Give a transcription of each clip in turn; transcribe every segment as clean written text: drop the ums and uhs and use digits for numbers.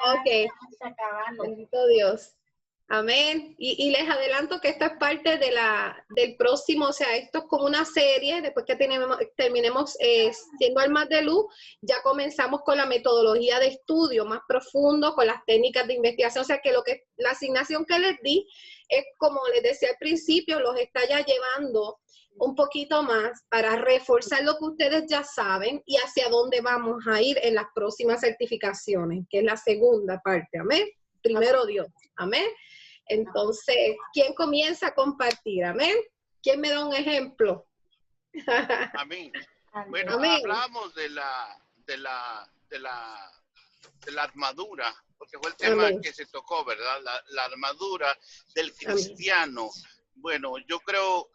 Ok. Bendito Dios. Amén. Y les adelanto que esta es parte de del próximo, o sea, esto es como una serie, después que terminemos siendo almas de luz, ya comenzamos con la metodología de estudio más profundo, con las técnicas de investigación, o sea, que la asignación que les di es, como les decía al principio, los está ya llevando un poquito más para reforzar lo que ustedes ya saben y hacia dónde vamos a ir en las próximas certificaciones, que es la segunda parte, amén. Primero Dios, amén. Entonces, ¿quién comienza a compartir? Amén. ¿Quién me da un ejemplo? Amén. Bueno, amén. hablamos de la armadura, porque fue el tema amén. Que se tocó, ¿verdad? La armadura del cristiano. Amén. Bueno, yo creo,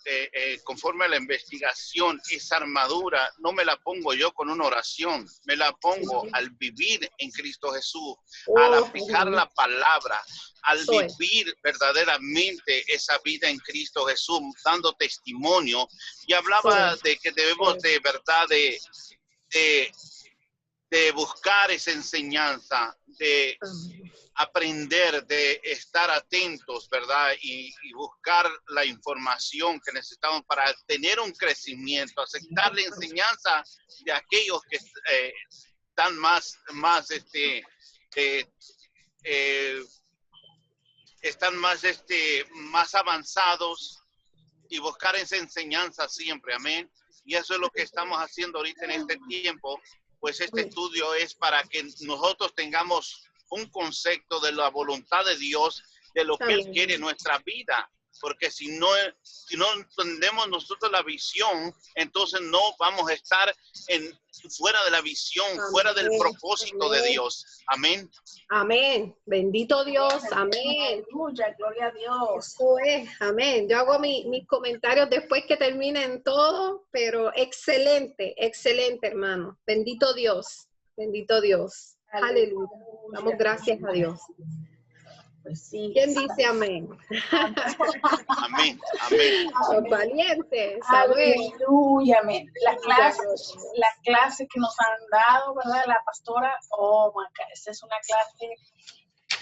conforme a la investigación, esa armadura no me la pongo yo con una oración, me la pongo al vivir en Cristo Jesús, al aplicar la palabra, al vivir verdaderamente esa vida en Cristo Jesús, dando testimonio. Y hablaba de que debemos de verdad de buscar esa enseñanza, de aprender, de estar atentos, ¿verdad? Y buscar la información que necesitamos para tener un crecimiento, aceptar la enseñanza de aquellos que están más avanzados y buscar esa enseñanza siempre, amén. Y eso es lo que estamos haciendo ahorita en este tiempo, pues este estudio es para que nosotros tengamos un concepto de la voluntad de Dios, de lo que Él quiere en nuestra vida. Porque si no entendemos nosotros la visión, entonces no vamos a estar fuera de la visión, fuera del propósito de Dios. Amén. Amén. Bendito Dios. Amén. Aleluya, gloria a Dios. Eso es. Amén. Yo hago mis comentarios después que terminen todo, pero excelente, excelente, hermano. Bendito Dios. Bendito Dios. Aleluya. Damos gracias a Dios. Pues sí. ¿Quién dice amén? Amén, amén. Los valientes. Aleluya, amén. La clase que nos han dado, ¿verdad? La pastora, esta es una clase,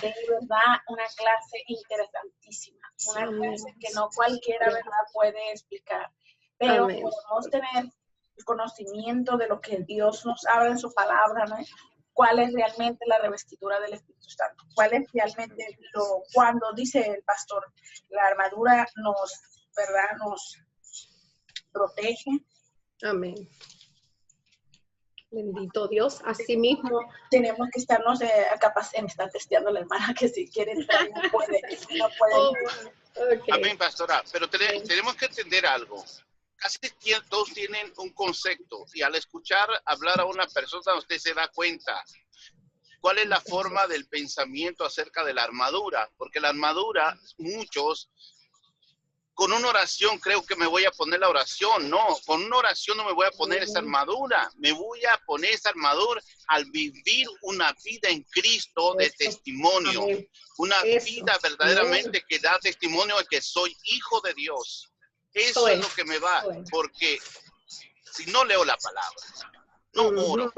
de verdad, una clase interesantísima. Una clase que no cualquiera, ¿verdad?, puede explicar. Pero podemos tener el conocimiento de lo que Dios nos habla en su palabra, ¿no? ¿Cuál es realmente la revestidura del Espíritu Santo? ¿Cuál es realmente cuando dice el pastor, la armadura nos protege? Amén. Bendito Dios, así mismo. Tenemos que estarnos me está testeando la hermana que si quiere entrar no puede. Okay. Amén, pastora, pero tenemos que entender algo. Casi todos tienen un concepto y al escuchar hablar a una persona usted se da cuenta cuál es la forma del pensamiento acerca de la armadura, porque la armadura, muchos, con una oración creo que me voy a poner la oración, no, con una oración no me voy a poner esa armadura, me voy a poner esa armadura al vivir una vida en Cristo de testimonio, una vida verdaderamente que da testimonio de que soy hijo de Dios. Eso es lo que me va, porque si no leo la palabra, no oro,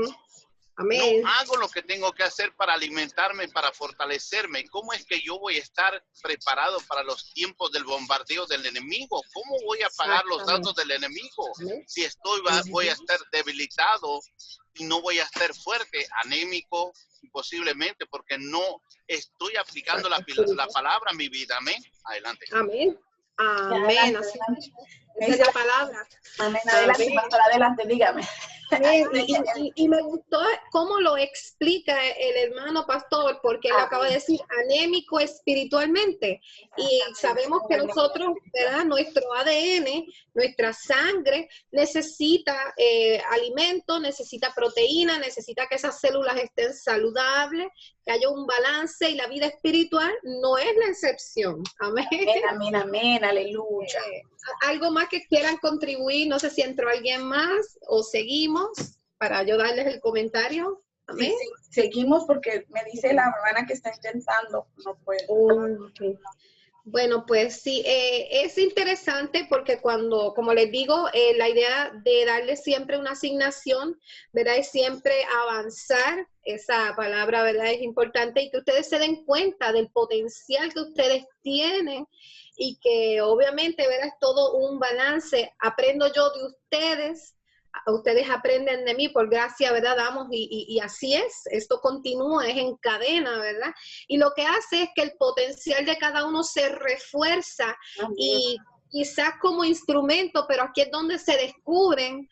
amén, no hago lo que tengo que hacer para alimentarme, para fortalecerme, ¿cómo es que yo voy a estar preparado para los tiempos del bombardeo del enemigo? ¿Cómo voy a pagar los datos del enemigo? Si voy a estar debilitado y no voy a estar fuerte, anémico, posiblemente, porque no estoy aplicando la palabra a mi vida. Amén. Adelante. Amén. Amén. Así esa es la palabra. Amén. Adelante, pastor, adelante, dígame. Y me gustó cómo lo explica el hermano pastor, porque él acaba de decir anémico espiritualmente. Y sabemos que nosotros, ¿verdad? Nuestro ADN, nuestra sangre necesita alimento, necesita proteína, necesita que esas células estén saludables, que haya un balance, y la vida espiritual no es la excepción. Amén. Amén, amén, aleluya. Algo más que quieran contribuir, no sé si entró alguien más o seguimos para yo darles el comentario. Amén. Sí, seguimos porque me dice la hermana que está intentando, no puede. Okay. Bueno, pues sí, es interesante porque cuando, como les digo, la idea de darle siempre una asignación, ¿verdad? Es siempre avanzar, esa palabra, ¿verdad? Es importante y que ustedes se den cuenta del potencial que ustedes tienen y que obviamente, ¿verdad? Es todo un balance. Aprendo yo de ustedes. Ustedes aprenden de mí, por gracia, ¿verdad? Damos y así es, esto continúa, es en cadena, ¿verdad? Y lo que hace es que el potencial de cada uno se refuerza y quizás como instrumento, pero aquí es donde se descubren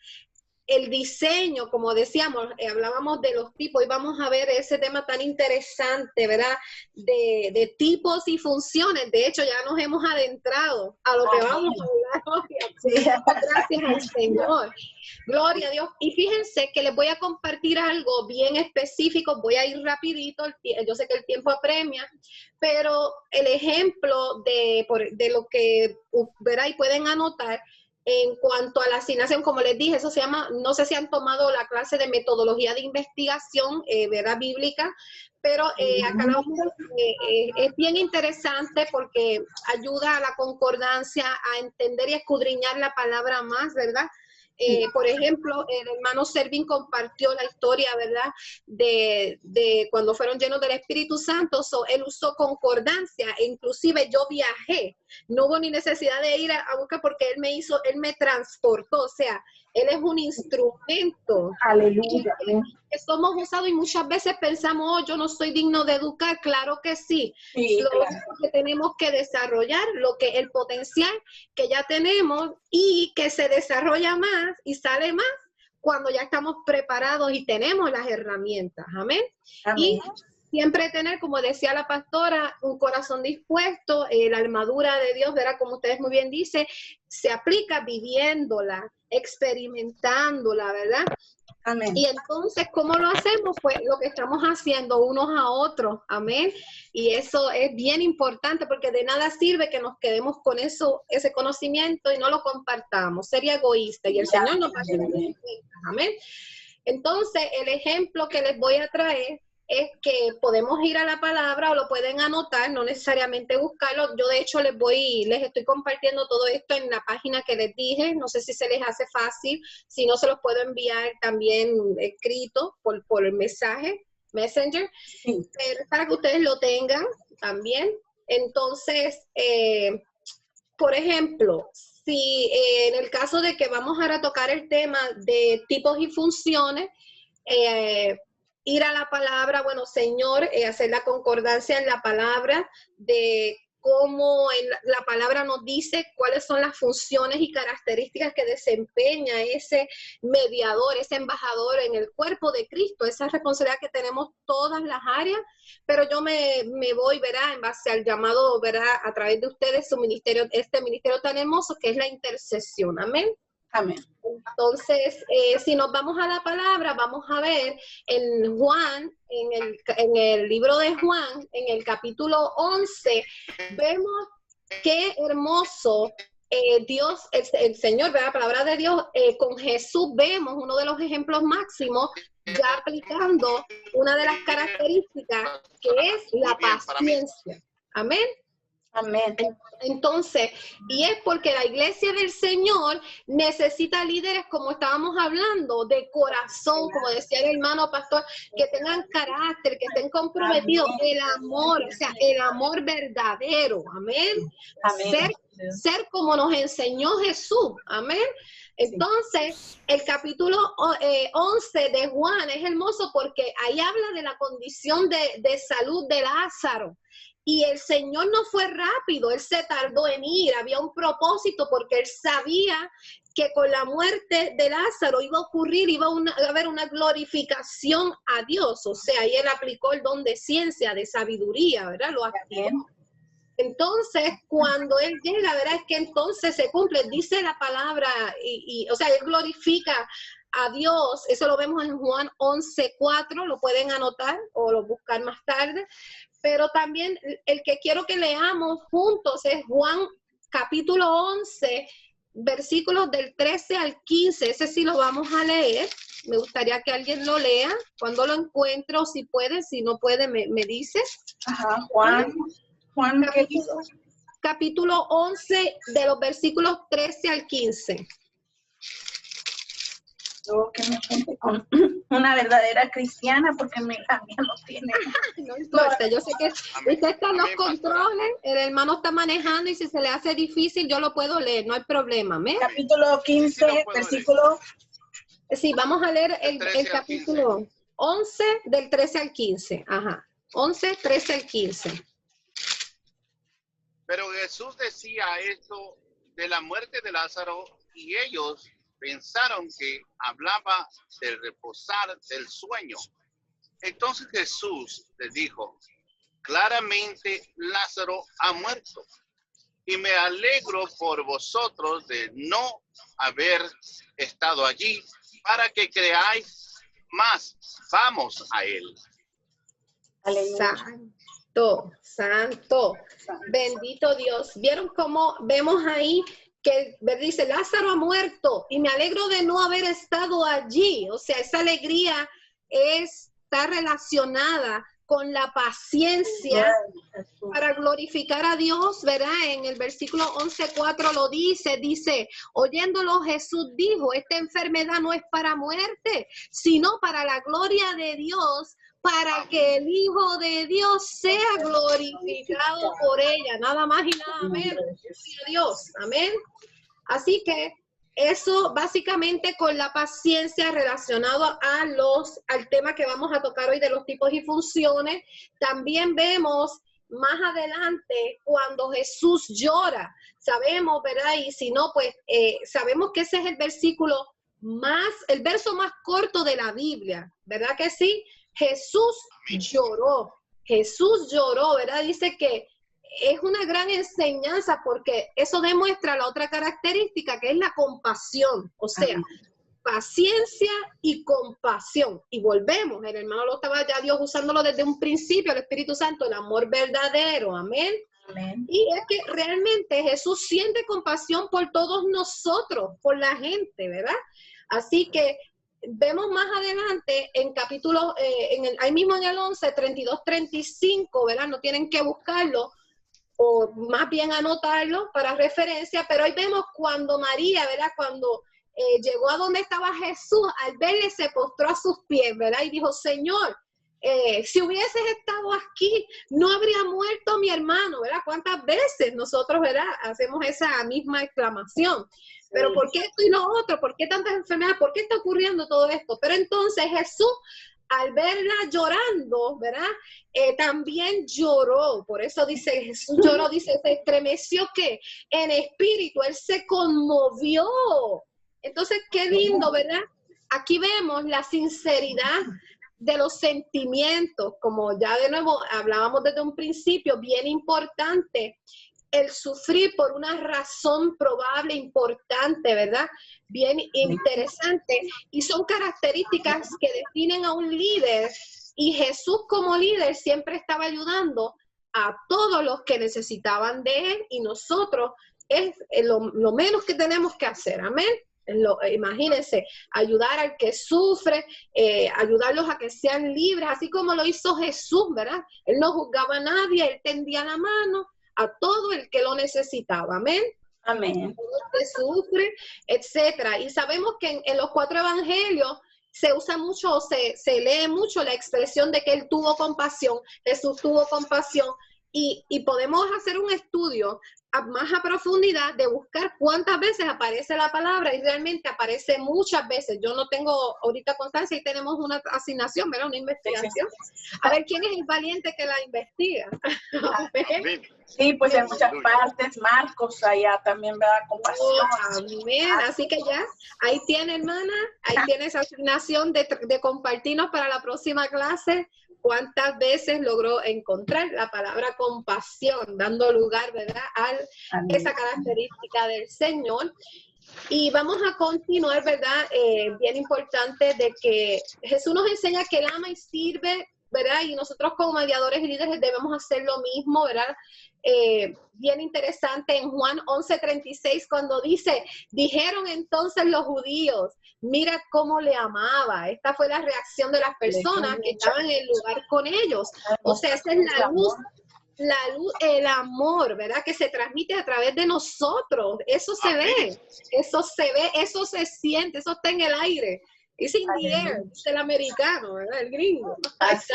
el diseño, como decíamos, hablábamos de los tipos y vamos a ver ese tema tan interesante, ¿verdad? De tipos y funciones. De hecho, ya nos hemos adentrado a lo que vamos a hablar hoy. Gracias al Señor. Gloria a Dios. Y fíjense que les voy a compartir algo bien específico. Voy a ir rapidito. Yo sé que el tiempo apremia, pero el ejemplo de lo que, ¿verdad? Y pueden anotar. En cuanto a la asignación, como les dije, eso se llama, no sé si han tomado la clase de metodología de investigación, ¿verdad? Bíblica, pero acá es bien interesante porque ayuda a la concordancia, a entender y escudriñar la palabra más, ¿verdad? Por ejemplo, el hermano Servin compartió la historia, ¿verdad? De cuando fueron llenos del Espíritu Santo, él usó concordancia, e inclusive yo viajé, no hubo ni necesidad de ir a buscar porque él me transportó, o sea, él es un instrumento. Aleluya. Que somos usados y muchas veces pensamos, oh, yo no soy digno de educar, claro que sí. Lo que tenemos que desarrollar, el potencial que ya tenemos y que se desarrolla más y sale más cuando ya estamos preparados y tenemos las herramientas. Amén. Y siempre tener, como decía la pastora, un corazón dispuesto, la armadura de Dios, ¿verdad? Como ustedes muy bien dicen, se aplica viviéndola, experimentándola, ¿verdad? Amén. Y entonces, ¿cómo lo hacemos? Pues lo que estamos haciendo unos a otros, amén. Y eso es bien importante porque de nada sirve que nos quedemos con ese conocimiento y no lo compartamos. Sería egoísta y el Señor nos va a tener en cuenta, amén. Entonces, el ejemplo que les voy a traer es que podemos ir a la palabra o lo pueden anotar, no necesariamente buscarlo. Yo de hecho les estoy compartiendo todo esto en la página que les dije, no sé si se les hace fácil, si no se los puedo enviar también escrito por el Messenger, pero para que ustedes lo tengan también. Entonces, por ejemplo, si en el caso de que vamos ahora a tocar el tema de tipos y funciones, ir a la palabra, bueno, Señor, hacer la concordancia en la palabra de cómo la palabra nos dice cuáles son las funciones y características que desempeña ese mediador, ese embajador en el cuerpo de Cristo, esa responsabilidad que tenemos todas las áreas, pero yo me voy, ¿verdad?, en base al llamado, ¿verdad?, a través de ustedes, este ministerio tan hermoso que es la intercesión, amén. Amén. Entonces, si nos vamos a la palabra, vamos a ver en Juan, en el libro de Juan, en el capítulo 11, vemos qué hermoso Dios, el Señor, ¿verdad? La palabra de Dios, con Jesús vemos uno de los ejemplos máximos, ya aplicando una de las características que es la paciencia. Amén. Amén. Entonces, y es porque la iglesia del Señor necesita líderes, como estábamos hablando, de corazón, como decía el hermano pastor, que tengan carácter, que estén comprometidos, el amor, o sea, el amor verdadero, amén. Ser como nos enseñó Jesús, amén. Entonces, el capítulo 11 de Juan es hermoso porque ahí habla de la condición de salud de Lázaro. Y el Señor no fue rápido, Él se tardó en ir, había un propósito porque Él sabía que con la muerte de Lázaro iba a ocurrir, iba a haber una glorificación a Dios, o sea, y Él aplicó el don de ciencia, de sabiduría, ¿verdad? Lo activó. Entonces, cuando Él llega, ¿verdad? Es que entonces se cumple, dice la palabra, o sea, Él glorifica a Dios, eso lo vemos en Juan 11:4, lo pueden anotar o lo buscar más tarde, pero también el que quiero que leamos juntos es Juan capítulo 11, versículos del 13 al 15, ese sí lo vamos a leer, me gustaría que alguien lo lea, cuando lo encuentro, si puede, si no puede, me dices. Ajá, Juan, ¿qué dice? capítulo 11 de los versículos 13 al 15. Yo que me junte con una verdadera cristiana porque la mía no tiene. No importa, yo sé que usted está en los controles, el hermano está manejando y si se le hace difícil yo lo puedo leer, no hay problema. ¿Me? Capítulo 15, versículo. Sí, vamos a leer el capítulo 11 del 13 al 15. Ajá, 11, 13 al 15. Pero Jesús decía esto de la muerte de Lázaro y ellos pensaron que hablaba del reposar del sueño. Entonces Jesús les dijo, claramente Lázaro ha muerto y me alegro por vosotros de no haber estado allí para que creáis más. Vamos a él. Aleluya. Santo, santo, bendito Dios. ¿Vieron cómo vemos ahí que dice Lázaro ha muerto y me alegro de no haber estado allí? O sea, esa alegría está relacionada con la paciencia para glorificar a Dios, ¿verdad? En el versículo 11:4 lo dice, oyéndolo Jesús dijo, esta enfermedad no es para muerte, sino para la gloria de Dios, para que el Hijo de Dios sea glorificado por ella, nada más y nada menos. Gloria a Dios, amén. Así que eso básicamente con la paciencia relacionado al tema que vamos a tocar hoy de los tipos y funciones. También vemos más adelante cuando Jesús llora. Sabemos, ¿verdad? Y si no, pues sabemos que ese es el verso más corto de la Biblia, ¿verdad que sí? Jesús lloró, ¿verdad? Dice que es una gran enseñanza porque eso demuestra la otra característica que es la compasión, o sea, paciencia y compasión. Y volvemos, el hermano lo estaba ya Dios usándolo desde un principio, el Espíritu Santo, el amor verdadero, amén. Amén. Y es que realmente Jesús siente compasión por todos nosotros, por la gente, ¿verdad? Así que vemos más adelante en capítulo, ahí mismo en el 11, 32, 35, ¿verdad? No tienen que buscarlo, o más bien anotarlo para referencia, pero ahí vemos cuando María, ¿verdad? Cuando llegó a donde estaba Jesús, al verle se postró a sus pies, ¿verdad? Y dijo, Señor, si hubieses estado aquí, no habría muerto mi hermano, ¿verdad? ¿Cuántas veces nosotros, ¿verdad? Hacemos esa misma exclamación? Pero ¿por qué esto y lo otro? ¿Por qué tantas enfermedades? ¿Por qué está ocurriendo todo esto? Pero entonces Jesús, al verla llorando, ¿verdad? También lloró. Por eso dice, Jesús lloró, dice, se estremeció que en espíritu, él se conmovió. Entonces, qué lindo, ¿verdad? Aquí vemos la sinceridad de los sentimientos, como ya de nuevo hablábamos desde un principio, bien importante, el sufrir por una razón probable, importante, ¿verdad? Bien interesante. Y son características que definen a un líder. Y Jesús como líder siempre estaba ayudando a todos los que necesitaban de él. Y nosotros es lo menos que tenemos que hacer. Amén. Imagínense, ayudar al que sufre, ayudarlos a que sean libres, así como lo hizo Jesús, ¿verdad? Él no juzgaba a nadie, él tendía la mano a todo el que lo necesitaba, amén. Amén. Que sufre, etcétera. Y sabemos que en los 4 evangelios se usa mucho, se lee mucho la expresión de que él tuvo compasión, Jesús tuvo compasión, y podemos hacer un estudio más a profundidad de buscar cuántas veces aparece la palabra, y realmente aparece muchas veces. Yo no tengo ahorita constancia y tenemos una asignación, ¿verdad? Una investigación. A ver quién es el valiente que la investiga. Sí, pues en muchas partes, Marcos allá también, ¿verdad? Compasión. Amén. Así que ya, ahí tiene, hermana, ahí tiene esa asignación de compartirnos para la próxima clase. ¿Cuántas veces logró encontrar la palabra compasión, dando lugar, ¿verdad?, a esa característica del Señor? Y vamos a continuar, ¿verdad? Bien importante de que Jesús nos enseña que Él ama y sirve, ¿verdad? Y nosotros como mediadores y líderes debemos hacer lo mismo, ¿verdad? Bien interesante en Juan 11:36 cuando dice, dijeron entonces los judíos, mira cómo le amaba. Esta fue la reacción de las personas que estaban en el lugar con ellos. O sea, esa es la luz la luz, el amor, ¿verdad? Que se transmite a través de nosotros. Eso se ve, eso se siente, eso está en el aire. It's in the air, es el americano, ¿verdad? El gringo. Así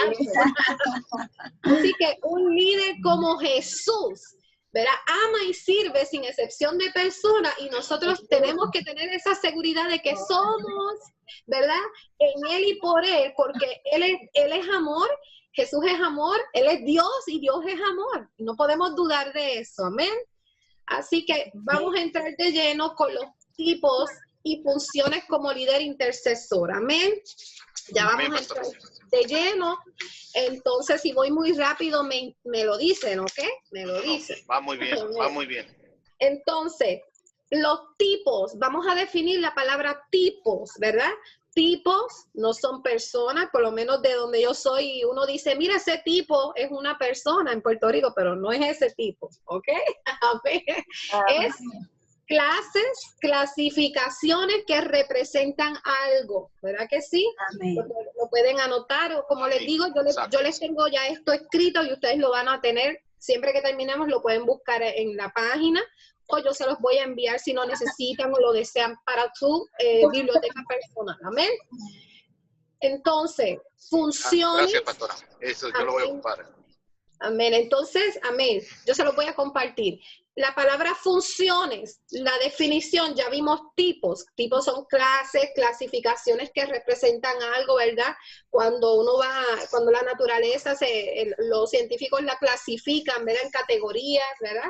que un líder como Jesús, ¿verdad? Ama y sirve sin excepción de persona, y nosotros tenemos que tener esa seguridad de que somos, ¿verdad? En Él y por Él, porque Él es amor, Jesús es amor, Él es Dios y Dios es amor. No podemos dudar de eso, amén. Así que vamos a entrar de lleno con los tipos y funciones como líder intercesor, amén. Ya vamos a entrar de lleno. Entonces, si voy muy rápido, me lo dicen, ¿ok? Me lo dicen. Va muy bien, va muy bien. Entonces, los tipos, vamos a definir la palabra tipos, ¿verdad? Tipos no son personas, por lo menos de donde yo soy, uno dice, mira, ese tipo es una persona en Puerto Rico, pero no es ese tipo, ¿ok? Es clases, clasificaciones que representan algo, ¿verdad que sí? Lo pueden anotar, o como les digo, yo les tengo ya esto escrito y ustedes lo van a tener, siempre que terminemos lo pueden buscar en la página, o yo se los voy a enviar si no necesitan o lo desean para su biblioteca personal, amén. Entonces, funciones. Gracias, pastora. Eso yo lo voy a ocupar. Amén. Entonces, amén. Yo se los voy a compartir. La palabra funciones, la definición, ya vimos tipos. Tipos son clases, clasificaciones que representan algo, ¿verdad? Cuando la naturaleza, los científicos la clasifican, ¿verdad? En categorías, ¿verdad?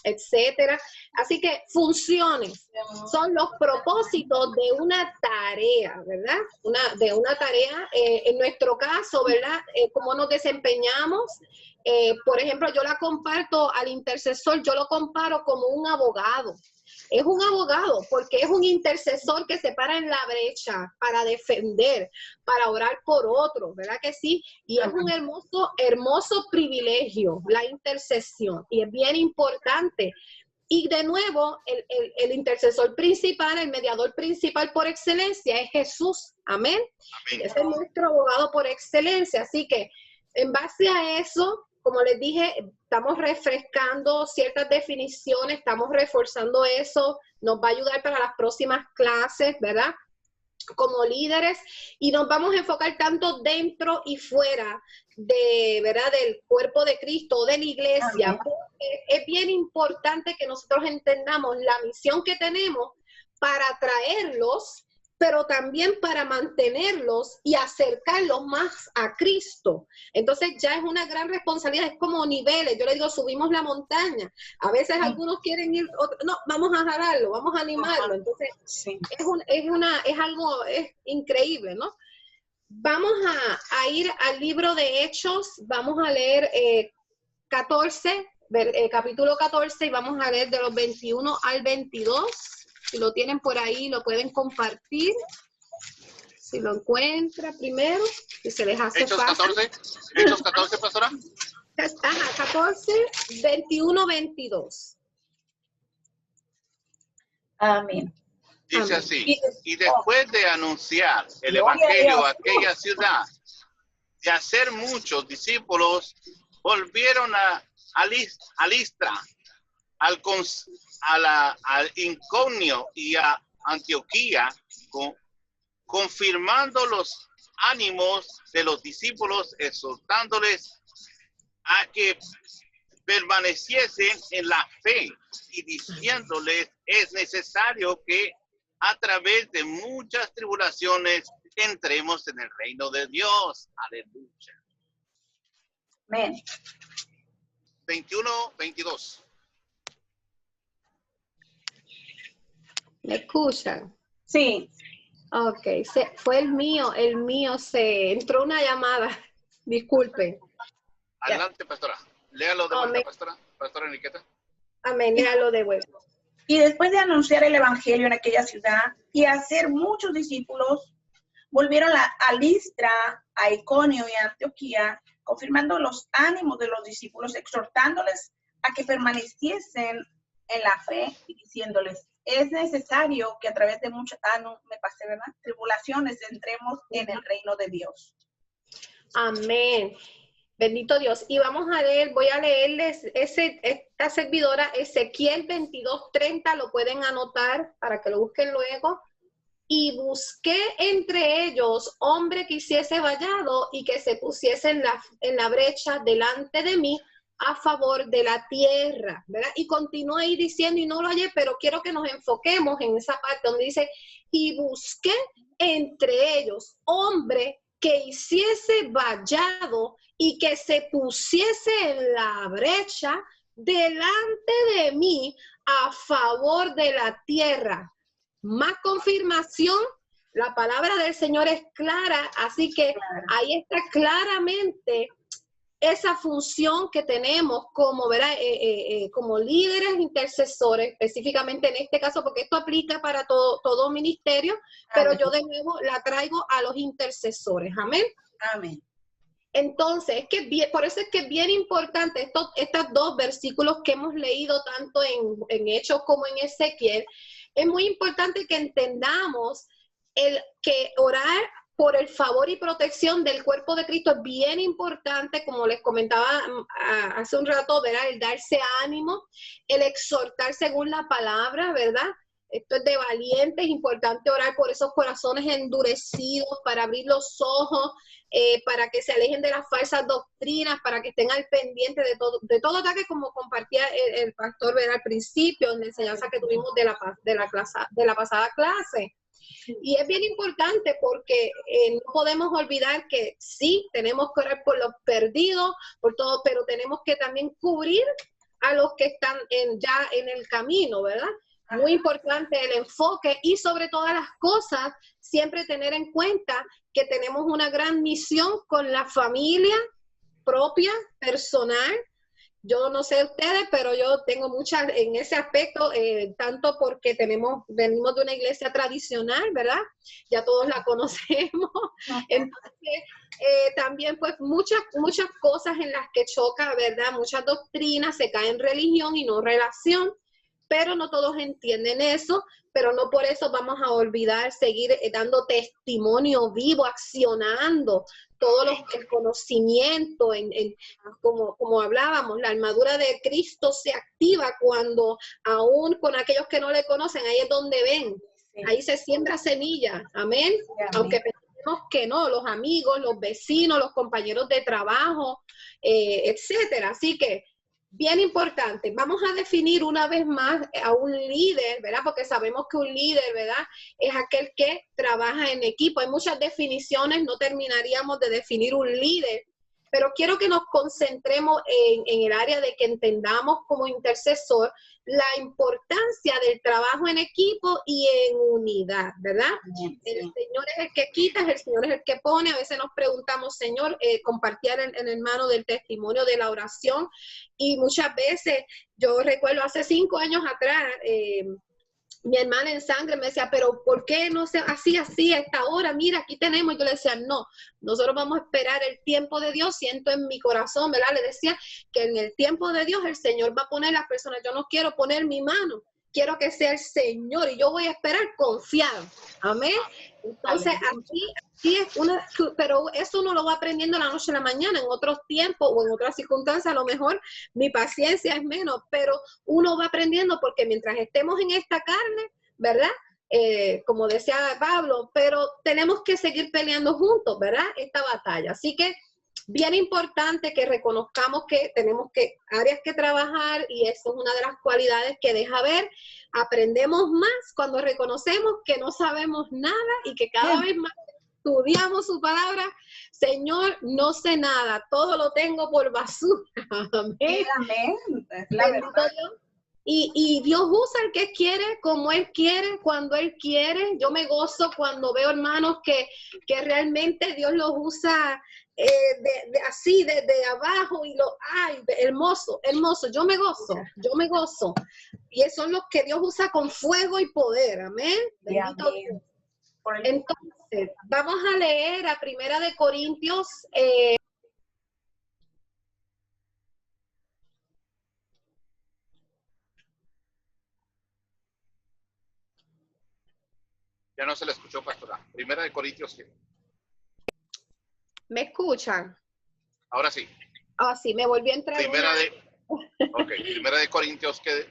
Etcétera. Así que funciones son los propósitos de una tarea, ¿verdad? De una tarea, en nuestro caso, ¿verdad? Cómo nos desempeñamos. Por ejemplo, yo la comparto al intercesor, yo lo comparo como un abogado. Es un abogado porque es un intercesor que se para en la brecha para defender, para orar por otros, ¿verdad que sí? Y es un hermoso privilegio la intercesión, y es bien importante. Y de nuevo, el intercesor principal, el mediador principal por excelencia es Jesús. Amén. Amén. Ese es nuestro abogado por excelencia. Así que en base a eso, como les dije, estamos refrescando ciertas definiciones, estamos reforzando eso, nos va a ayudar para las próximas clases, ¿verdad? Como líderes, y nos vamos a enfocar tanto dentro y fuera ¿verdad? Del cuerpo de Cristo o de la iglesia, porque es bien importante que nosotros entendamos la misión que tenemos para atraerlos, pero también para mantenerlos y acercarlos más a Cristo. Entonces ya es una gran responsabilidad, es como niveles. Yo le digo, subimos la montaña. A veces algunos quieren ir, no, vamos a jalarlo, vamos a animarlo. Entonces es increíble, ¿no? Vamos a ir al libro de Hechos, vamos a leer 14, capítulo 14, y vamos a leer de los 21 al 22. Si lo tienen por ahí, lo pueden compartir. Si lo encuentra primero, si se les hace fácil. Hechos 14, pastora. Ajá, 14, 21, 22. Amén. Dice así, y después de anunciar el evangelio a aquella ciudad, de hacer muchos discípulos, volvieron a Listra, al Iconio y a Antioquía, confirmando los ánimos de los discípulos, exhortándoles a que permaneciesen en la fe y diciéndoles, es necesario que a través de muchas tribulaciones entremos en el reino de Dios. Aleluya. Amén. 21, 22. ¿Me escuchan? Sí. Ok, fue el mío se entró una llamada. Disculpe. Adelante, pastora. Léalo de vuelta, pastora Enriqueta. Amén, léalo de vuelta. Y después de anunciar el evangelio en aquella ciudad y hacer muchos discípulos, volvieron a Listra, a Iconio y a Antioquía, confirmando los ánimos de los discípulos, exhortándoles a que permaneciesen en la fe y diciéndoles, es necesario que a través de muchas tribulaciones entremos en el reino de Dios. Amén. Bendito Dios. Y vamos a leer, voy a leerles esta servidora, Ezequiel 22:30, lo pueden anotar para que lo busquen luego. Y busqué entre ellos hombre que hiciese vallado y que se pusiese en la brecha delante de mí a favor de la tierra, ¿verdad? Y continúa ahí diciendo, y no lo hallé, pero quiero que nos enfoquemos en esa parte donde dice, y busqué entre ellos hombre que hiciese vallado y que se pusiese en la brecha delante de mí a favor de la tierra. Más confirmación, la palabra del Señor es clara, así que ahí está claramente esa función que tenemos como, ¿verdad? Como líderes intercesores, específicamente en este caso, porque esto aplica para todo ministerio, pero yo de nuevo la traigo a los intercesores. Amén. Amén. Entonces, por eso es que es bien importante estos dos versículos que hemos leído tanto en Hechos como en Ezequiel. Es muy importante que entendamos que orar por el favor y protección del cuerpo de Cristo es bien importante, como les comentaba hace un rato, ¿verdad? El darse ánimo, el exhortar según la palabra, ¿verdad? Esto es de valientes, es importante orar por esos corazones endurecidos, para abrir los ojos, para que se alejen de las falsas doctrinas, para que estén al pendiente de todo ataque, como compartía el pastor, ¿verdad? Al principio, en la enseñanza que tuvimos de la pasada clase. Y es bien importante porque no podemos olvidar que sí, tenemos que orar por los perdidos, por todo, pero tenemos que también cubrir a los que están ya en el camino, ¿verdad? Muy importante el enfoque y sobre todas las cosas, siempre tener en cuenta que tenemos una gran misión con la familia propia, personal. Yo no sé ustedes, pero yo tengo muchas en ese aspecto, tanto porque venimos de una iglesia tradicional, ¿verdad? Ya todos la conocemos. Entonces, también pues muchas cosas en las que choca, ¿verdad? Muchas doctrinas se caen en religión y no relación, pero no todos entienden eso, pero no por eso vamos a olvidar seguir dando testimonio vivo, accionando todo el conocimiento, como hablábamos, la armadura de Cristo se activa cuando aún con aquellos que no le conocen, ahí es donde ven, ahí se siembra semilla, amén, aunque pensemos que no, los amigos, los vecinos, los compañeros de trabajo, etcétera, así que bien importante, vamos a definir una vez más a un líder, ¿verdad? Porque sabemos que un líder, ¿verdad? Es aquel que trabaja en equipo. Hay muchas definiciones, no terminaríamos de definir un líder, pero quiero que nos concentremos en el área de que entendamos como intercesor la importancia del trabajo en equipo y en unidad, ¿verdad? Sí. El Señor es el que quita, el Señor es el que pone. A veces nos preguntamos, Señor, compartir en el mano del testimonio de la oración, y muchas veces, yo recuerdo hace 5 años atrás, mi hermana en sangre me decía, pero ¿por qué no se así a esta hora? Mira, aquí tenemos. Y yo le decía, no, nosotros vamos a esperar el tiempo de Dios. Siento en mi corazón, ¿verdad? Le decía que en el tiempo de Dios el Señor va a poner las personas. Yo no quiero poner mi mano, quiero que sea el Señor y yo voy a esperar confiado. Amén. Entonces, aquí es pero eso uno lo va aprendiendo la noche a la mañana. En otros tiempos o en otras circunstancias, a lo mejor mi paciencia es menos, pero uno va aprendiendo porque mientras estemos en esta carne, ¿verdad? Como decía Pablo, pero tenemos que seguir peleando juntos, ¿verdad? Esta batalla. Así que bien importante que reconozcamos que tenemos áreas que trabajar, y eso es una de las cualidades que deja ver. Aprendemos más cuando reconocemos que no sabemos nada y que cada vez más estudiamos su palabra. Señor, no sé nada, todo lo tengo por basura. Amén. Amén. Es la verdad. Y Dios usa el que quiere, como Él quiere, cuando Él quiere. Yo me gozo cuando veo hermanos que realmente Dios los usa así, desde abajo, y hermoso, yo me gozo. Y esos son los que Dios usa con fuego y poder, amén. Bendito Dios. Entonces, vamos a leer a 1 Corintios. Ya no se le escuchó, pastora. 1 Corintios 7. ¿Me escuchan? Ahora sí. Ah, sí, me volví a entrar. Primera de Corintios, ¿qué?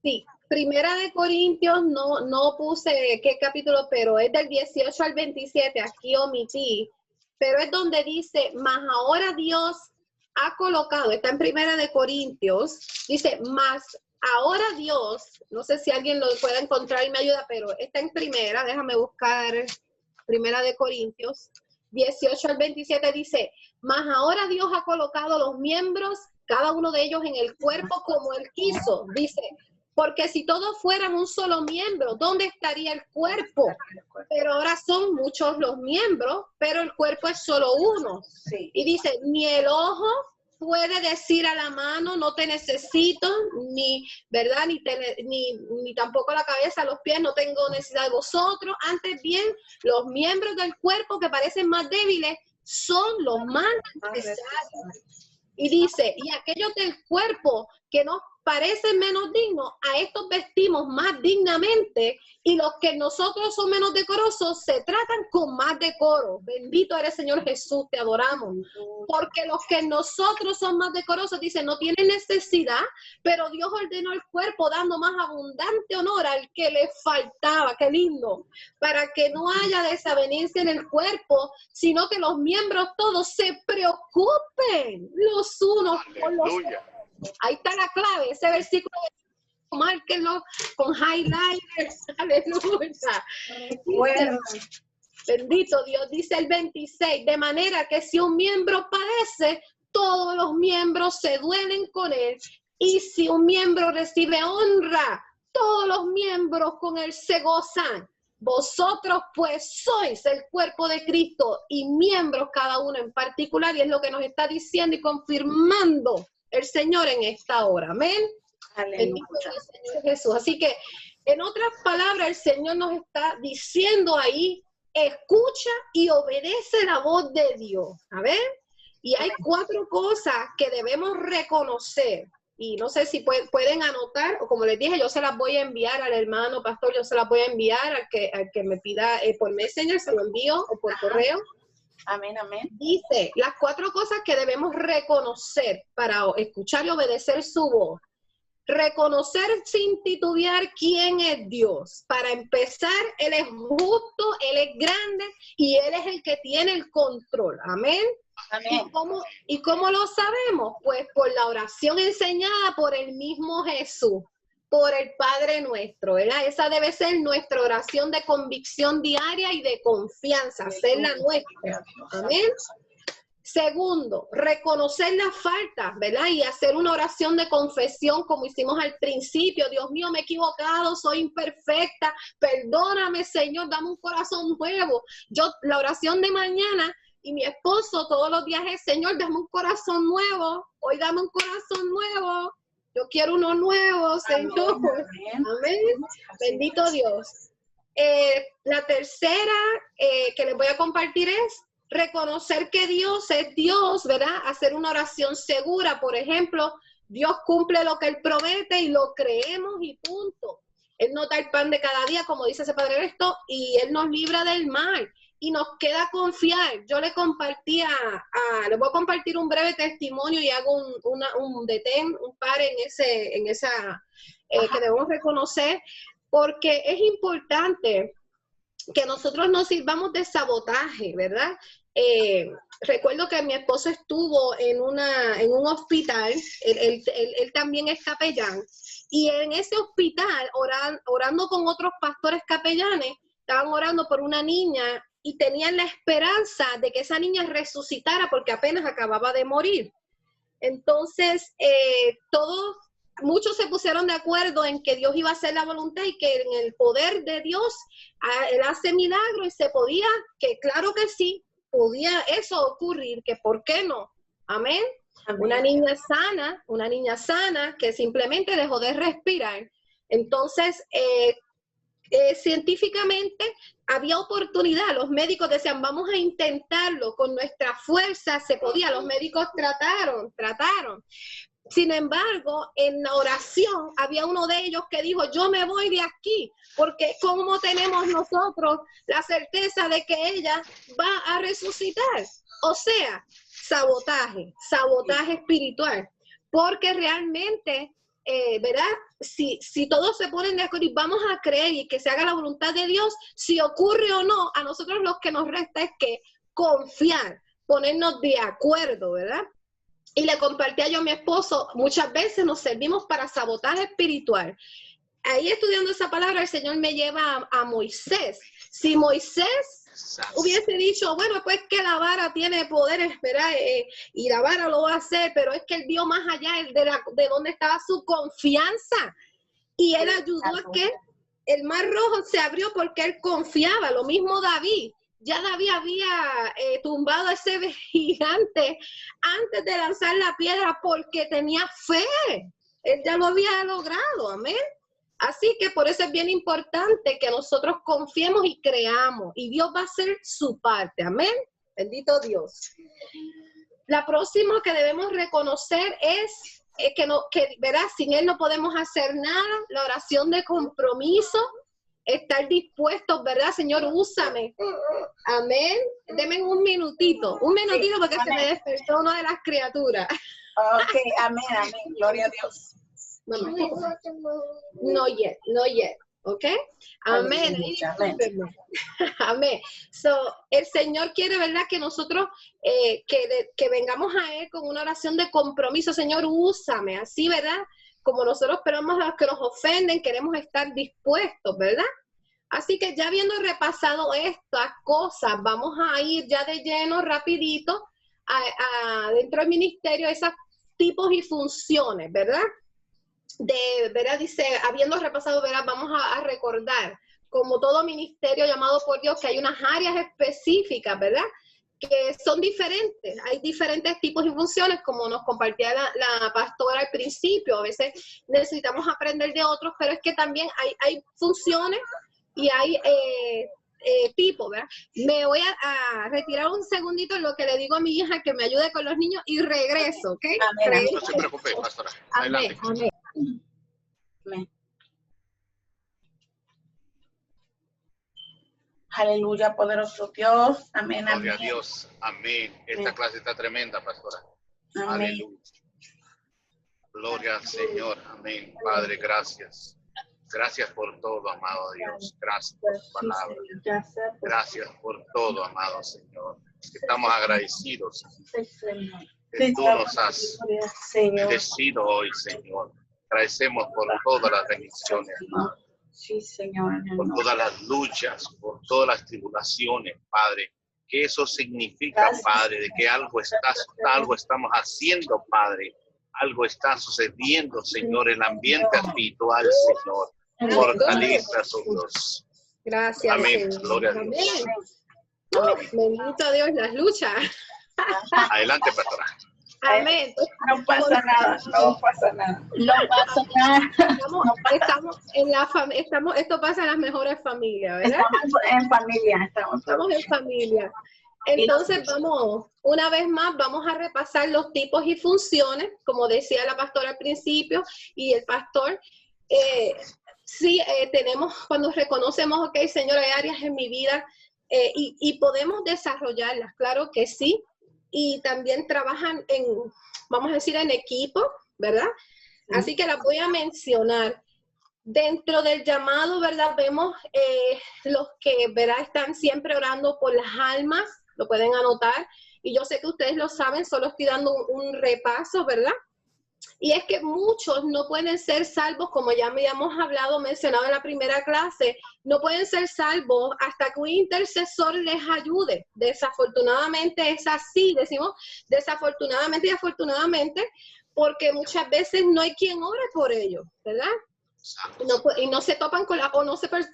Sí, Primera de Corintios, no puse qué capítulo, pero es del 18 al 27, aquí omití, pero es donde dice, mas ahora Dios ha colocado, está en Primera de Corintios, dice, mas ahora Dios, no sé si alguien lo puede encontrar y me ayuda, pero está en Primera, déjame buscar Primera de Corintios, 18 al 27 dice, mas ahora Dios ha colocado los miembros, cada uno de ellos en el cuerpo como Él quiso, dice, porque si todos fueran un solo miembro, ¿dónde estaría el cuerpo? Pero ahora son muchos los miembros, pero el cuerpo es solo uno. Sí. Y dice, ni el ojo puede decir a la mano, no te necesito, ni, ¿verdad? Ni tampoco la cabeza, los pies, no tengo necesidad de vosotros. Antes bien, los miembros del cuerpo que parecen más débiles son los más necesarios. Y dice, y aquellos del cuerpo que nos parecen menos dignos, a estos vestimos más dignamente, y los que nosotros son menos decorosos se tratan con más decoro. Bendito eres, Señor Jesús, te adoramos. Porque los que nosotros son más decorosos, dice, no tienen necesidad, pero Dios ordenó el cuerpo dando más abundante honor al que le faltaba. Qué lindo. Para que no haya desavenencia en el cuerpo, sino que los miembros todos se preocupen los unos por los otros. Ahí está la clave, ese versículo, márquenlo con highlighters, aleluya. Bueno. Bendito Dios, dice el 26, de manera que si un miembro padece, todos los miembros se duelen con él, y si un miembro recibe honra, todos los miembros con él se gozan. Vosotros pues sois el cuerpo de Cristo y miembros cada uno en particular, y es lo que nos está diciendo y confirmando el Señor en esta hora. Amén. Bendito sea el Señor Jesús. Así que, en otras palabras, el Señor nos está diciendo ahí, escucha y obedece la voz de Dios. A ver, y hay 4 cosas que debemos reconocer. Y no sé si pueden anotar, o como les dije, yo se las voy a enviar al hermano pastor, yo se las voy a enviar al que me pida por Messenger, se lo envío, o por correo. Amén, amén. Dice, las 4 cosas que debemos reconocer para escuchar y obedecer su voz. Reconocer sin titubear quién es Dios. Para empezar, Él es justo, Él es grande y Él es el que tiene el control. Amén. Amén. ¿Y cómo lo sabemos? Pues por la oración enseñada por el mismo Jesús, por el Padre nuestro, ¿verdad? Esa debe ser nuestra oración de convicción diaria y de confianza, hacerla nuestra. Amén. Segundo, reconocer las faltas, ¿verdad? Y hacer una oración de confesión como hicimos al principio. Dios mío, me he equivocado, soy imperfecta, perdóname, Señor, dame un corazón nuevo. La oración de mañana y mi esposo todos los días es, Señor, dame un corazón nuevo, hoy dame un corazón nuevo, yo quiero uno nuevo, Señor. Amén. Amén. Bendito Dios. La tercera que les voy a compartir es reconocer que Dios es Dios, ¿verdad? Hacer una oración segura, por ejemplo, Dios cumple lo que Él promete y lo creemos y punto. Él nos da el pan de cada día, como dice ese Padre Nuestro, y Él nos libra del mal. Y nos queda confiar. Yo le compartí les voy a compartir un breve testimonio y hago un detén, un par en esa que debemos reconocer, porque es importante que nosotros no sirvamos de sabotaje, ¿verdad? Recuerdo que mi esposo estuvo en un hospital, él también es capellán, y en ese hospital, orando con otros pastores capellanes, estaban orando por una niña y tenían la esperanza de que esa niña resucitara porque apenas acababa de morir. Entonces, muchos se pusieron de acuerdo en que Dios iba a hacer la voluntad y que en el poder de Dios Él hace milagros y se podía, que claro que sí, podía eso ocurrir, que ¿por qué no? Amén. Amén. Una niña sana que simplemente dejó de respirar. Entonces, científicamente había oportunidad, los médicos decían vamos a intentarlo, con nuestra fuerza se podía, los médicos trataron, sin embargo en la oración había uno de ellos que dijo yo me voy de aquí, porque ¿cómo tenemos nosotros la certeza de que ella va a resucitar? O sea, sabotaje espiritual, porque realmente, ¿verdad? Si todos se ponen de acuerdo y vamos a creer y que se haga la voluntad de Dios, si ocurre o no, a nosotros lo que nos resta es que confiar, ponernos de acuerdo, ¿verdad? Y le compartí yo a mi esposo, muchas veces nos servimos para sabotaje espiritual. Ahí estudiando esa palabra, el Señor me lleva a Moisés. Si Moisés hubiese dicho, bueno, pues que la vara tiene poderes, ¿verdad? Y la vara lo va a hacer, pero es que él vio más allá de dónde estaba su confianza. Y él ayudó a que el mar rojo se abrió porque él confiaba. Lo mismo David. Ya David había tumbado a ese gigante antes de lanzar la piedra porque tenía fe. Él ya lo había logrado, amén. Así que por eso es bien importante que nosotros confiemos y creamos. Y Dios va a hacer su parte, amén. Bendito Dios. La próxima que debemos reconocer es que verás, sin Él no podemos hacer nada. La oración de compromiso. Estar dispuestos, ¿verdad? Señor, úsame. Amén. Denme un minutito porque se me despertó una de las criaturas. Ok, amén, gloria a Dios. No yet, ¿ok? Amén. Amén. So, el Señor quiere, ¿verdad? Que nosotros, que vengamos a Él con una oración de compromiso. Señor, úsame, así, ¿verdad? Como nosotros esperamos a los que nos ofenden, queremos estar dispuestos, ¿verdad? Así que ya habiendo repasado estas cosas, vamos a ir ya de lleno, rapidito, dentro del ministerio, esos tipos y funciones, ¿verdad? ¿Verdad? Dice, habiendo repasado, ¿verdad? Vamos a recordar, como todo ministerio llamado por Dios, que hay unas áreas específicas, ¿verdad? Que son diferentes. Hay diferentes tipos y funciones, como nos compartía la pastora al principio. A veces necesitamos aprender de otros, pero es que también hay funciones y hay tipos, ¿verdad? Me voy a retirar un segundito en lo que le digo a mi hija que me ayude con los niños y regreso, ¿ok? Amén. No se preocupe, pastora. Adelante. Amén. Amén. Aleluya, poderoso Dios. Amén. Gloria a Dios. Amén. Esta clase está tremenda, pastora. Amén. Aleluya. Gloria al Señor. Amén. Padre, gracias. Gracias por todo, amado Dios. Gracias por tu palabra. Gracias por todo, amado Señor. Estamos agradecidos que tú nos has bendecido hoy, Señor. Agradecemos por todas las bendiciones, amado. Sí, Señor. Por todas las luchas, por todas las tribulaciones, Padre. Que eso significa, Padre, de que algo estamos haciendo, Padre. Algo está sucediendo, Señor, en el ambiente espiritual, Señor. Fortaleza, Dios. Gracias. Amén. Señor. Gloria a Dios. Amén. Bendito Dios, las luchas. Adelante, pastora. Amén. No pasa nada. Esto pasa en las mejores familias, ¿verdad? Estamos en familia. Entonces una vez más, vamos a repasar los tipos y funciones, como decía la pastora al principio y el pastor. Tenemos, cuando reconocemos, ok, Señor, hay áreas en mi vida y podemos desarrollarlas, claro que sí. Y también trabajan vamos a decir, en equipo, ¿verdad? Así que las voy a mencionar. Dentro del llamado, ¿verdad? Vemos los que, ¿verdad? Están siempre orando por las almas, lo pueden anotar. Y yo sé que ustedes lo saben, solo estoy dando un repaso, ¿verdad? Y es que muchos no pueden ser salvos, como ya habíamos mencionado en la primera clase, no pueden ser salvos hasta que un intercesor les ayude. Desafortunadamente es así, decimos desafortunadamente y afortunadamente, porque muchas veces no hay quien ore por ellos, ¿verdad? Y no se topan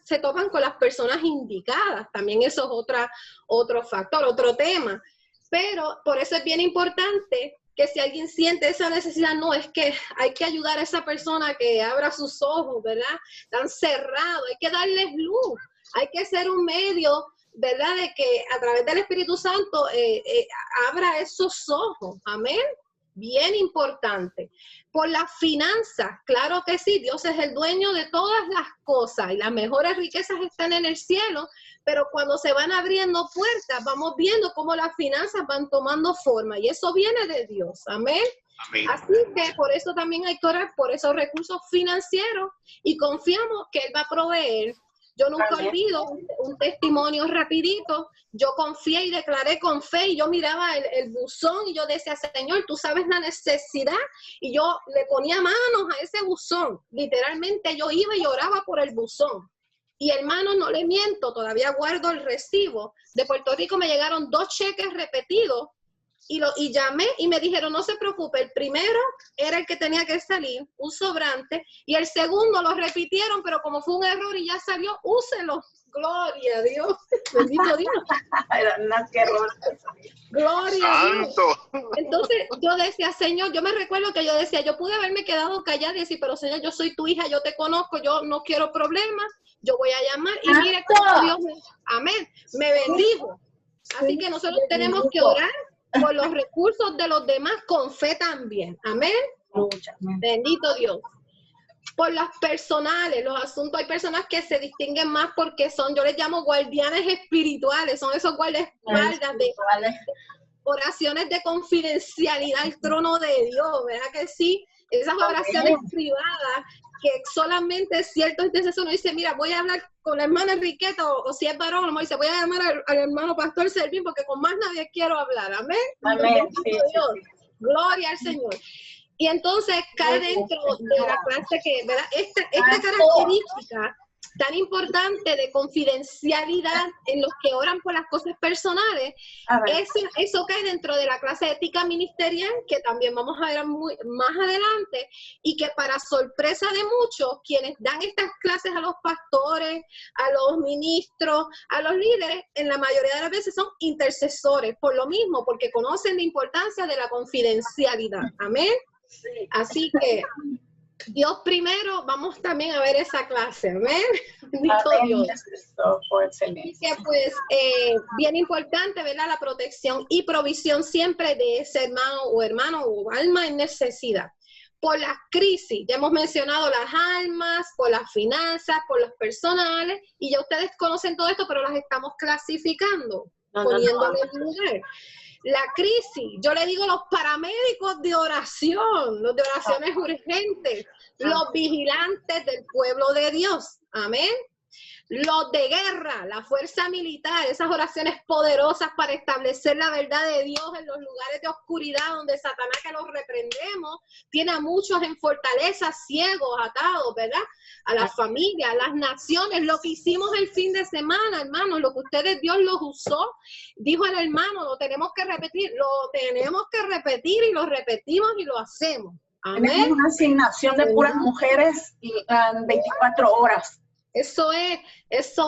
se topan con las personas indicadas. También eso es otro factor, otro tema. Pero por eso es bien importante que si alguien siente esa necesidad, no, es que hay que ayudar a esa persona que abra sus ojos, ¿verdad? Están cerrados, hay que darles luz, hay que ser un medio, ¿verdad? De que a través del Espíritu Santo abra esos ojos, amén. Bien importante. Por las finanzas, claro que sí, Dios es el dueño de todas las cosas y las mejores riquezas están en el cielo, pero cuando se van abriendo puertas, vamos viendo cómo las finanzas van tomando forma, y eso viene de Dios. Amén. Amén. Así que por eso también hay que orar por esos recursos financieros y confiamos que Él va a proveer. Yo nunca olvido un testimonio rapidito. Yo confié y declaré con fe, y yo miraba el buzón y yo decía, Señor, tú sabes la necesidad, y yo le ponía manos a ese buzón. Literalmente yo iba y oraba por el buzón. Y hermano, no le miento, todavía guardo el recibo. De Puerto Rico me llegaron 2 cheques repetidos. Y llamé y me dijeron, no se preocupe, el primero era el que tenía que salir, un sobrante, y el segundo lo repitieron, pero como fue un error y ya salió, úselo. Gloria a Dios. Bendito Dios. Gloria a Dios. Entonces yo decía, Señor, yo me recuerdo que yo decía, yo pude haberme quedado callada y decir, pero Señor, yo soy tu hija, yo te conozco, yo no quiero problemas, yo voy a llamar, y mire cómo Dios, amén, me bendijo. Así que nosotros tenemos que orar por los recursos de los demás con fe también. Amén. Bendito Dios. Por las personales, los asuntos, hay personas que se distinguen más porque son, yo les llamo guardianes espirituales, son esos guardaespaldas de oraciones de confidencialidad al trono de Dios, ¿verdad que sí? Esas oraciones privadas que solamente cierto intercesor dice, mira, voy a hablar con la hermana Enriqueta, o si es varón, dice, voy a llamar al hermano Pastor Servín porque con más nadie quiero hablar. Amén. Amén. Sí, Dios. Gloria al Señor. Y entonces cae dentro de la clase que, ¿verdad? Esta característica tan importante de confidencialidad en los que oran por las cosas personales, eso cae dentro de la clase de ética ministerial, que también vamos a ver más adelante, y que para sorpresa de muchos, quienes dan estas clases a los pastores, a los ministros, a los líderes, en la mayoría de las veces son intercesores, por lo mismo, porque conocen la importancia de la confidencialidad. Amén. Así que Dios primero, vamos también a ver esa clase, amén. Bendito Dios. Así que pues, bien importante, ¿verdad? La protección y provisión siempre de ese hermano o alma en necesidad. Por las crisis, ya hemos mencionado las almas, por las finanzas, por los personales, y ya ustedes conocen todo esto, pero las estamos clasificando, poniéndole en lugar. La crisis, yo le digo los paramédicos de oración, los de oraciones urgentes, los vigilantes del pueblo de Dios, amén. Los de guerra, la fuerza militar, esas oraciones poderosas para establecer la verdad de Dios en los lugares de oscuridad donde Satanás, que los reprendemos, tiene a muchos en fortaleza, ciegos, atados, ¿verdad? A las familias, a las naciones, lo que hicimos el fin de semana, hermanos, lo que ustedes, Dios los usó, dijo el hermano, lo tenemos que repetir y lo repetimos y lo hacemos. Amén. Tenemos una asignación de puras mujeres 24 horas. Eso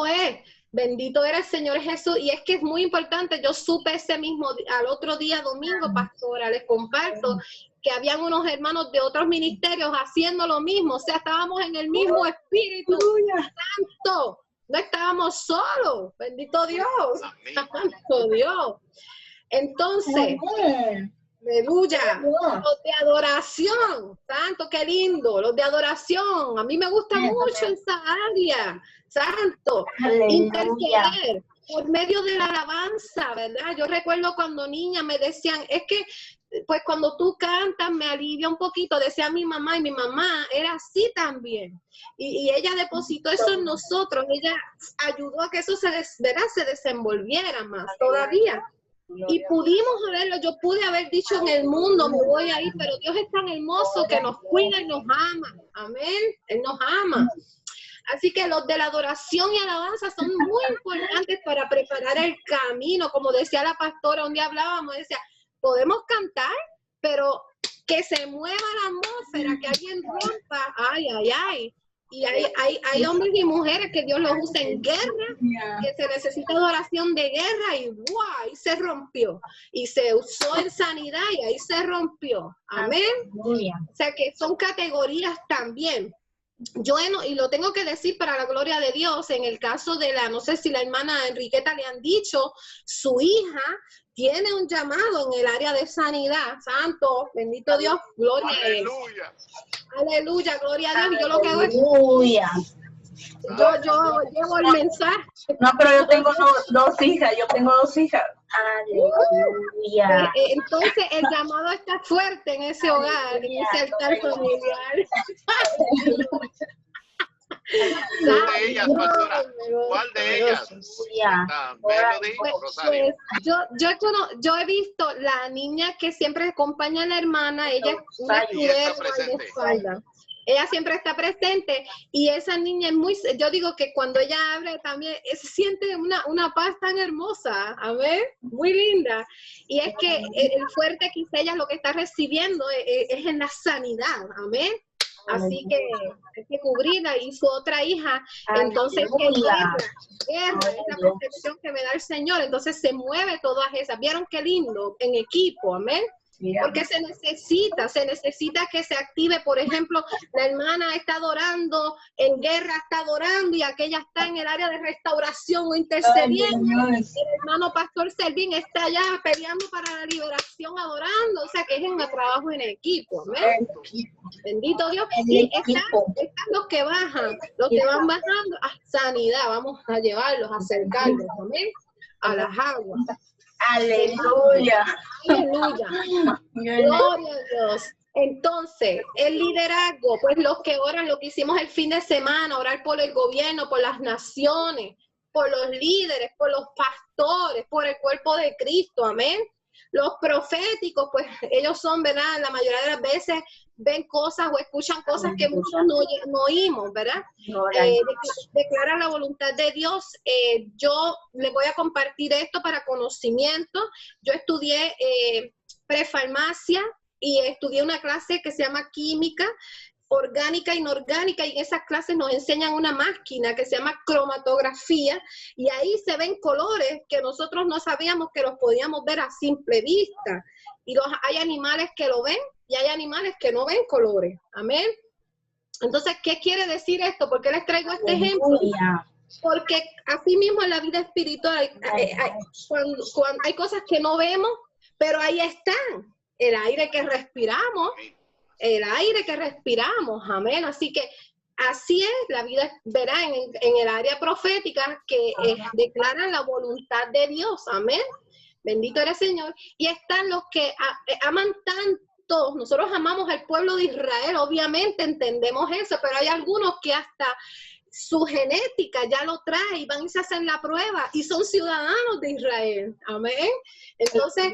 es. Bendito eres, Señor Jesús. Y es que es muy importante. Yo supe al otro día, domingo, pastora, les comparto que habían unos hermanos de otros ministerios haciendo lo mismo. O sea, estábamos en el mismo espíritu santo. No estábamos solos. Bendito Dios. Santo Dios. Entonces, aleluya, los de adoración, santo, qué lindo, los de adoración, a mí me gusta mucho esa área, santo, interceder por medio de la alabanza, ¿verdad? Yo recuerdo cuando niña me decían, es que pues cuando tú cantas me alivia un poquito, decía mi mamá, y mi mamá era así también, y ella depositó eso en nosotros, ella ayudó a que eso se desenvolviera más todavía. Y pudimos haberlo, yo pude haber dicho en el mundo, me voy a ir, pero Dios es tan hermoso que nos cuida y nos ama. Amén. Él nos ama. Así que los de la adoración y alabanza son muy importantes para preparar el camino. Como decía la pastora, un día hablábamos, decía, podemos cantar, pero que se mueva la atmósfera, que alguien rompa. Ay. Y hay hombres y mujeres que Dios los usa en guerra, que se necesita adoración de guerra y ¡buah! Ahí se rompió. Y se usó en sanidad y ahí se rompió. Amén. O sea que son categorías también. Y lo tengo que decir para la gloria de Dios, en el caso de no sé si la hermana Enriqueta le han dicho, su hija tiene un llamado en el área de sanidad. Santo, bendito Dios, gloria a Dios. Aleluya, gloria a Dios. Y yo lo que hago es Yo llevo el mensaje. No, pero yo tengo dos hijas, Aleluya. Entonces el llamado está fuerte en ese hogar, en ese altar familiar. ¿Cuál de ellas, pastora? ¿Cuál de ellas? Yo he visto la niña que siempre acompaña a la hermana, ella es una espalda. Ella siempre está presente y esa niña es yo digo que cuando ella habla también se siente una paz tan hermosa, amén, muy linda. Y es que el fuerte quizá ella lo que está recibiendo es en la sanidad, amén. Así que hay que cubrirla y su otra hija, entonces guerra es la protección que me da el Señor, entonces se mueve todas esas. ¿Vieron qué lindo? En equipo, amén. Porque se necesita que se active, por ejemplo, la hermana está adorando, en guerra está adorando y aquella está en el área de restauración o intercediendo. El hermano pastor Servín está allá peleando para la liberación, adorando, o sea que es un trabajo en equipo, ¿amén? Bendito Dios. Y están los que bajan, los que van bajando a sanidad, vamos a llevarlos, a acercarlos, amén, a las aguas. Aleluya. Aleluya. Gloria a Dios. Entonces, el liderazgo, pues los que oran, lo que hicimos el fin de semana, orar por el gobierno, por las naciones, por los líderes, por los pastores, por el cuerpo de Cristo, amén. Los proféticos, pues ellos son, ¿verdad? La mayoría de las veces ven cosas o escuchan cosas que muchos no oímos, ¿verdad? Declaran la voluntad de Dios. Yo les voy a compartir esto para conocimiento. Yo estudié prefarmacia y estudié una clase que se llama química orgánica e inorgánica, y en esas clases nos enseñan una máquina que se llama cromatografía, y ahí se ven colores que nosotros no sabíamos que los podíamos ver a simple vista, y hay animales que lo ven y hay animales que no ven colores, amén. Entonces, ¿qué quiere decir esto? ¿Por qué les traigo este ejemplo? Porque así mismo en la vida espiritual cuando hay cosas que no vemos, pero ahí están, el aire que respiramos, amén. Así que así es la vida, verá, en el área profética que declaran la voluntad de Dios, amén. Bendito eres Señor. Y están los que aman tanto, nosotros amamos al pueblo de Israel, obviamente entendemos eso, pero hay algunos que hasta su genética ya lo trae y van y se hacen la prueba y son ciudadanos de Israel, amén. Entonces,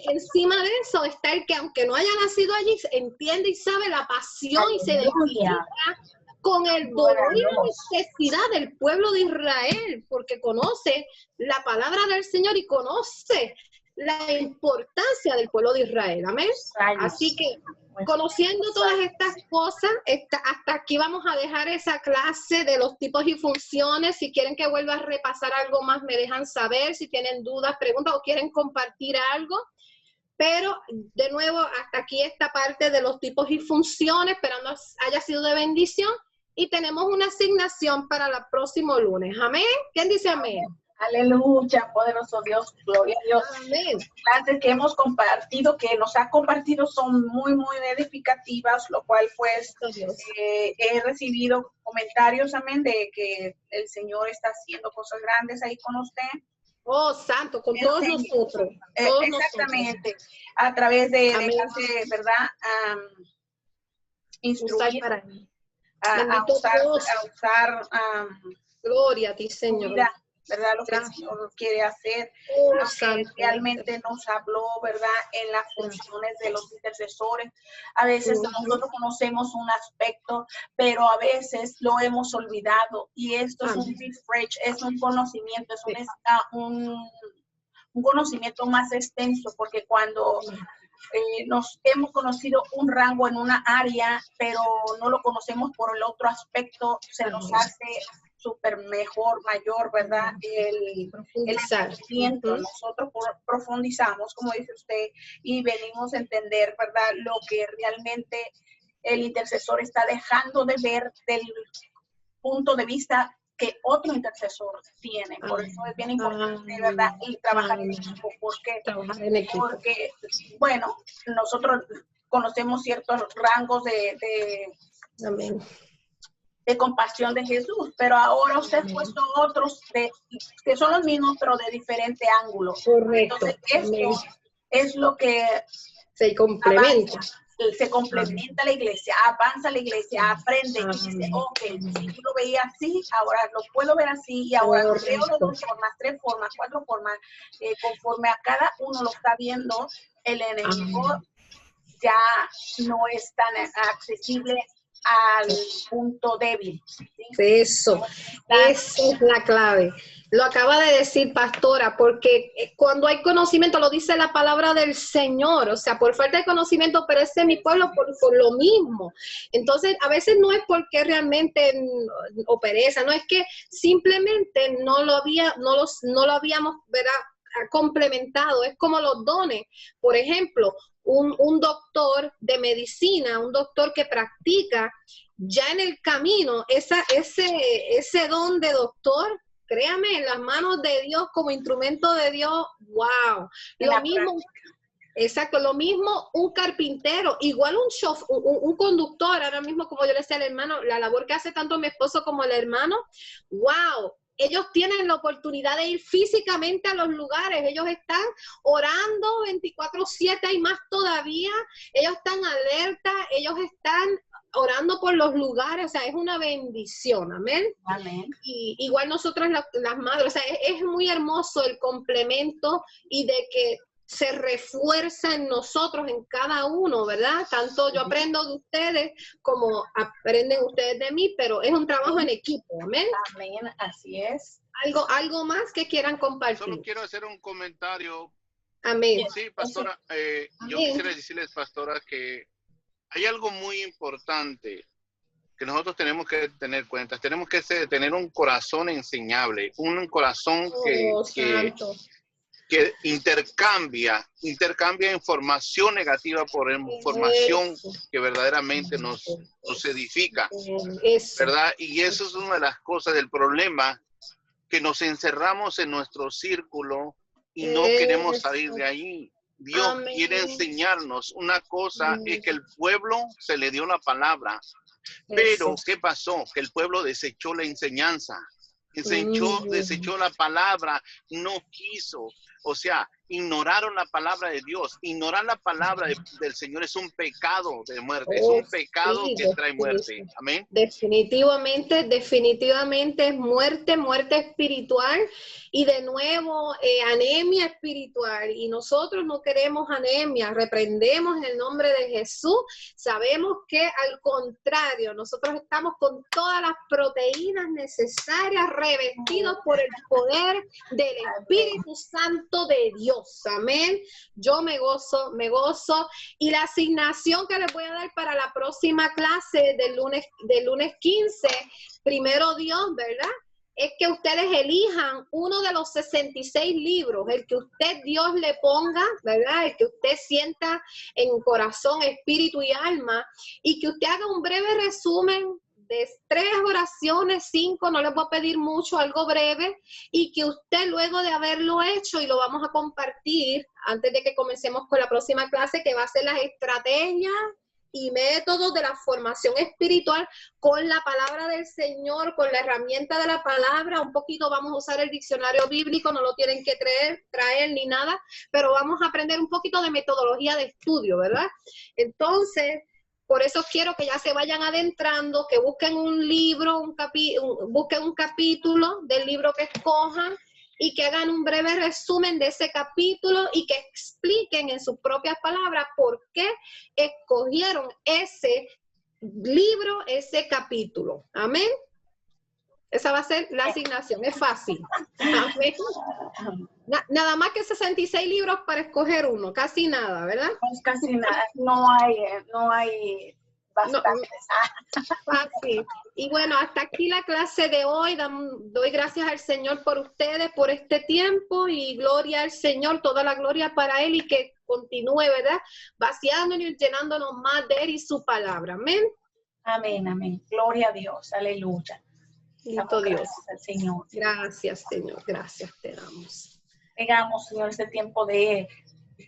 encima de eso está el que aunque no haya nacido allí, entiende y sabe la pasión y se identifica con el dolor y la necesidad del pueblo de Israel, porque conoce la palabra del Señor y conoce la importancia del pueblo de Israel, amén. Así que conociendo todas estas cosas, hasta aquí vamos a dejar esa clase de los tipos y funciones. Si quieren que vuelva a repasar algo más, me dejan saber. Si tienen dudas, preguntas o quieren compartir algo. Pero, de nuevo, hasta aquí esta parte de los tipos y funciones, esperando haya sido de bendición. Y tenemos una asignación para el próximo lunes. ¿Amén? ¿Quién dice amén? Aleluya, poderoso Dios, gloria a Dios. Amén. Las clases que hemos compartido, que nos ha compartido, son muy, muy edificativas, lo cual pues he recibido comentarios, amén, de que el Señor está haciendo cosas grandes ahí con usted. Oh, santo, con todos nosotros. Exactamente, nosotros. A través de dejarse, ¿verdad? Instruir a usar gloria a ti, Señor. Vida, ¿verdad? Lo que el Señor quiere hacer, lo que realmente nos habló, ¿verdad? En las funciones de los intercesores. A veces nosotros conocemos un aspecto, pero a veces lo hemos olvidado. Y esto es un refresh, es un conocimiento, es un conocimiento más extenso, porque cuando nos hemos conocido un rango en una área, pero no lo conocemos por el otro aspecto, se nos hace súper mejor, mayor, ¿verdad? El conocimiento. Nosotros profundizamos, como dice usted, y venimos a entender, ¿verdad? Lo que realmente el intercesor está dejando de ver del punto de vista que otro intercesor tiene. Por eso es bien importante, ¿verdad? Y trabajar en equipo. Porque, bueno, nosotros conocemos ciertos rangos de de compasión de Jesús, pero ahora usted ha puesto otros que son los mismos, pero de diferente ángulo. Correcto. Entonces, esto es lo que se complementa. Se complementa la iglesia, avanza la iglesia, aprende y dice, ok, si yo lo veía así, ahora lo puedo ver así, y ahora lo veo de 2 formas, 3 formas, 4 formas, conforme a cada uno lo está viendo, el enemigo ya no es tan accesible al punto débil. ¿Sí? Eso, esa es la clave. Lo acaba de decir, pastora, porque cuando hay conocimiento, lo dice la palabra del Señor, o sea, por falta de conocimiento perece mi pueblo por lo mismo. Entonces, a veces no es porque realmente o pereza, no es que simplemente no lo habíamos, ¿verdad?, complementado. Es como los dones. Por ejemplo, un doctor de medicina, un doctor que practica, ya en el camino, ese don de doctor, créame, en las manos de Dios, como instrumento de Dios, wow. Lo mismo, exacto, lo mismo un carpintero, igual un conductor, ahora mismo como yo le decía al hermano, la labor que hace tanto mi esposo como el hermano, wow. Ellos tienen la oportunidad de ir físicamente a los lugares, ellos están orando 24/7 y más todavía, ellos están alerta, ellos están orando por los lugares, o sea, es una bendición, amén. Amén. Y igual nosotras las madres, o sea, es muy hermoso el complemento y de que se refuerza en nosotros, en cada uno, ¿verdad? Tanto yo aprendo de ustedes como aprenden ustedes de mí, pero es un trabajo en equipo, ¿amén? Amén, así es. ¿Algo más que quieran compartir? Solo quiero hacer un comentario. Amén. Sí, pastora, yo quisiera decirles, pastora, que hay algo muy importante que nosotros tenemos que tener cuenta. Tenemos que tener un corazón enseñable, un corazón que intercambia información negativa por información que verdaderamente nos edifica, ¿verdad? Y eso es una de las cosas del problema, que nos encerramos en nuestro círculo y no queremos salir de ahí. Dios quiere enseñarnos. Una cosa es que el pueblo se le dio la palabra, pero ¿qué pasó? Que el pueblo desechó la enseñanza, desechó la palabra, no quiso. O sea, ignoraron la palabra de Dios. Ignorar la palabra del Señor es un pecado de muerte, es un pecado que trae muerte. Amén. Definitivamente es muerte espiritual y de nuevo anemia espiritual. Y nosotros no queremos anemia, reprendemos en el nombre de Jesús. Sabemos que al contrario, nosotros estamos con todas las proteínas necesarias, revestidos por el poder del Espíritu Santo de Dios, amén. Yo me gozo, y la asignación que les voy a dar para la próxima clase del lunes 15, primero Dios, ¿verdad?, es que ustedes elijan uno de los 66 libros, el que Dios le ponga, ¿verdad?, el que usted sienta en corazón, espíritu y alma, y que usted haga un breve resumen de 3 oraciones, 5, no les voy a pedir mucho, algo breve, y que usted luego de haberlo hecho, y lo vamos a compartir antes de que comencemos con la próxima clase, que va a ser las estrategias y métodos de la formación espiritual con la palabra del Señor, con la herramienta de la palabra. Un poquito vamos a usar el diccionario bíblico, no lo tienen que traer ni nada, pero vamos a aprender un poquito de metodología de estudio, ¿verdad? Entonces, por eso quiero que ya se vayan adentrando, que busquen un libro, busquen un capítulo del libro que escojan y que hagan un breve resumen de ese capítulo y que expliquen en sus propias palabras por qué escogieron ese libro, ese capítulo. Amén. Esa va a ser la asignación, es fácil. Amén. Nada más que 66 libros para escoger uno, casi nada, ¿verdad? Pues casi nada, no hay bastantes. Fácil. Y bueno, hasta aquí la clase de hoy. Doy gracias al Señor por ustedes, por este tiempo, y gloria al Señor, toda la gloria para Él, y que continúe, ¿verdad?, vaciándonos y llenándonos más de Él y su palabra. Amén. Amén, amén. Gloria a Dios, aleluya. Bendito Dios. Gracias al Señor. Gracias, Señor. Gracias te damos. Tengamos, Señor, este tiempo de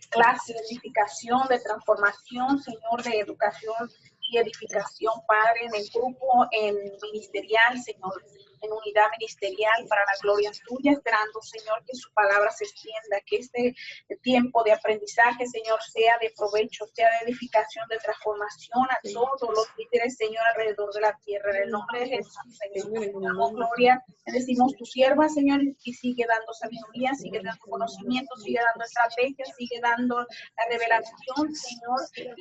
clase, de edificación, de transformación, Señor, de educación y edificación, Padre, en el grupo, en ministerial, Señor, en unidad ministerial para la gloria tuya, esperando, Señor, que su palabra se extienda, que este tiempo de aprendizaje, Señor, sea de provecho, sea de edificación, de transformación a todos los líderes, Señor, alrededor de la tierra. En el nombre de Jesús, Señor, damos gloria, decimos tu sierva, Señor, y sigue dando sabiduría, sigue dando conocimiento, sigue dando estrategia, sigue dando la revelación, Señor,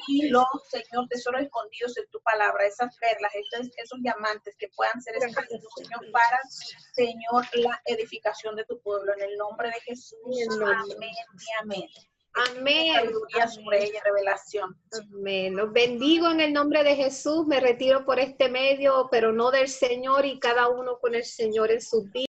y los, Señor, tesoros escondidos en tu palabra, esas perlas, esos diamantes que puedan ser escondidos, Señor, para, Señor, la edificación de tu pueblo. En el nombre de Jesús, amén y amén. Amén. Sabiduría sobre ella, revelación. Amén. Los bendigo en el nombre de Jesús. Me retiro por este medio, pero no del Señor, y cada uno con el Señor en sus vidas.